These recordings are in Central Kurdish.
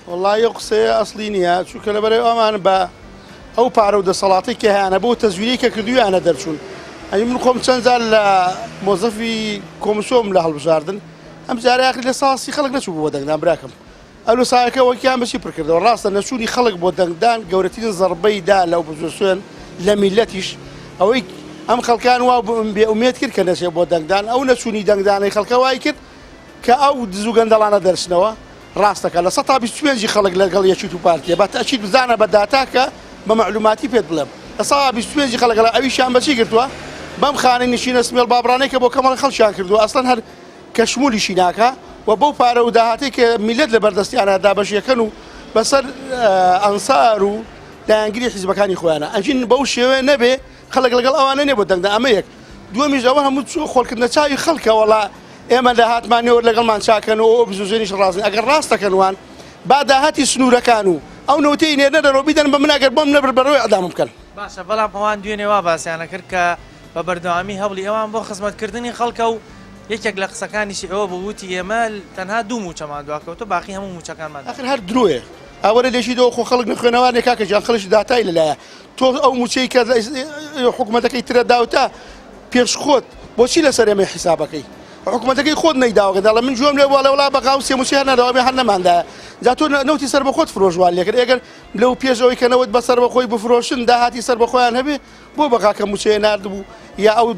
والله قسەیە ئەسڵی نییە چونکە لەبەرەوەی ئەمان بە ئەو پارە و دەسەڵاتی کە هیانە بۆ تەزویری کە کردویانە دەرچوون. ئەنی من خۆم چەند جار لە مۆزەفی کۆمسیۆم لە هەڵبژاردن ئەم جارەیەک لە ساسی خەڵک نەچوو بۆ دەنگدان براکەم. ئەلو سایەکە وەکیان بەچی پڕکردەوە ڕاستە نەچوونی خەڵک بۆ دەنگدان گەورەترین زەربەیدا لەو بزوسوێن لە میلەتیش ئەوەی ئەم خەڵکان وا بێ ئومێد کرد کە نەچێت بۆ دەنگدان ئەو نەچوونی دەنگدانەی خەڵکە وای کرد کە ئەو دز و گەندەڵانە دەرچنەوە ڕاستەکە لە 125 خەڵک لەگەڵ یەکیت و پارتیە بە تەئکید بزانە بە داتاکە بە معلوماتی پێت بڵێم لە 125 خەڵک لە ئەویشیان بەچی کردووە بەم خانەی نشینە سمێڵ بابڕانەی کە بۆ کەمەڵ خەڵکیان کردووە ئەسڵەن هەر کەشمولیشی ناکە و بەو پارە و داهاتەی کە میلەت لە بەردەستیانە دابەشیەکەن و بەسەر ئەنسار و دایانگیری حیزبەکانی خۆیانە ئەنجین بەو شێوەیە نەبێ خەڵک لەگەڵ ئەوانە نێ بۆ دەنگدا ئەمە یەک دووەمیش ئەوە هەموو خۆڵکردنە چاوی خەڵکە وەڵا ئێمە داهاتمانەوە لەگەڵمان چاکەنەوە ئەو بزوزێنیش ڕازن ئەگەر ڕاستەکەنوان با داهاتی سنوورەکان و ئەو نەوتەی نێرنە دەرەوە بیدەن بە من ئەگەر بۆم نەبر بەرەوەی ئەدامم بکەن باشە بەڵام ئەوان دوێنێ وا باسییانە کرد کە بە بەردەوامی هەوڵی ئەوان بۆ خزمەتکردنی خەڵکە و یەکێک لە قسەکانیشی ئەوە بە وتی ئێمە تەنها دوو موچەمان دواکەوتە باقی هەموو موچەکانمان ئەخر هەر درۆیە ئەوەرە لێشی دەوە خۆ خەڵک نخوێنەوانێ کاکەجان خەڵش داتای لەلایە تۆ ئەو موچەی کە حکوومەتەکەی ترە داوتە پێش خۆت بۆچی لەسەر ئێمە حیسابەکەی حکوومەتەکەی خۆت نەیداوەکەدا لە من جوۆم لێ وڵا بەقاو سێموچی هەر نەداوە هەر نەماندایە جا تۆ نەوتی سەر بە خۆت فرۆژوان لێکرد ئەگەر لەو پێشەوەی کەنەوەت بەسەر بەخۆی بفرۆشن داهاتی سەر بەخۆیان هەبێ بۆ بەقاکە موچەیە ناردبوو یا ئەو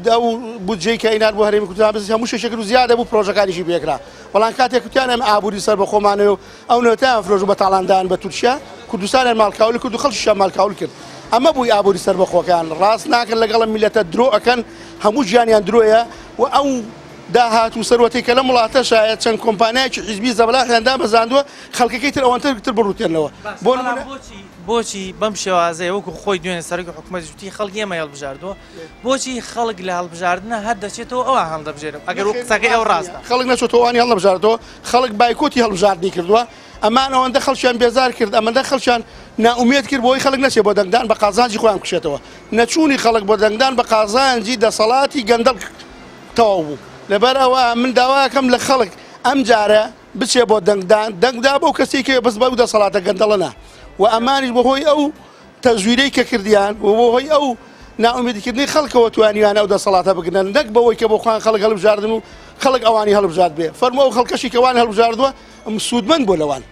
بودجەی کە ئینار بۆ هەرێمی کوردستان بس هەموو شەشێک و زیادە بوو پرۆژەکانیشی بێکرا بەڵام کاتێک کوتیان ئەم ئابووری سەر بەخۆمانەوە ئەو نەوەتیان فرۆژ بە تاڵاندان بە تورکیا کوردستانیان ماڵکاول کرد و خەڵکیشیان ماڵکاول کرد ئەمە بووی ئابووری سەر بەخۆکان ڕاست ناکەن لەگەڵ میلەتە درۆ ئەکەن هەموو ژیانیان درۆیە و ئەو داهات و سەرەتی کە لە وڵاتە شایەت چەند کۆمپانیایکی حیزبی زەبەلاحیان دامەزاندووە خەڵکەکەی تر ئەوەنتر بڕوتێنەوە بۆچی بەم شێوازەیە وەکو خۆی دوێنێ سەرۆکی حکوومەتی خەڵک ئێمە هەڵبژاردووە بۆچی خەڵک لە هەڵبژاردنە هەر دەچێتەوە ئەوە هەڵدەبژێرم ئەگەر قسەکەی ئەو ڕاستە خەڵک نەچێتەوەوانی هەڵبژاردەوە خەڵک بایکۆتی هەڵبژاردننی کردووە ئەمان ئەوەندە خەڵکیان بێزار کرد ئەمەندە خەڵکیان ناومێت کرد بۆی خەڵک نەچێت بۆ دەنگدان بە قازانجی خۆیان کوشێتەوە نەچوونی خەڵک بۆ دەنگدان بە قازانجی دەسەڵاتی گەندەڵ تەواو بوو لەبەر ئەوە من داواکەم لە خەڵک ئەم جارە بچێ بۆ دەنگدان دەنگدا بۆ کەسی کە بەس بە دەسەڵاتە گەندەڵەنە و ئەمانیش بەهۆی ئەو تەزویرەی کە کردیان و بۆهۆی ئەو ناومێدیکردنی خەڵکەوە توانیوانە ئەو دەسەڵاتە بگرن نەک بەوەی کە بۆ خۆیان خەڵک هەڵبژاردن و خەڵک ئەوانی هەڵبژارد بێ فەرمووە ئەو خەڵکەشی کەوانی هەڵبژاردووە سوودمەند بۆ لەوان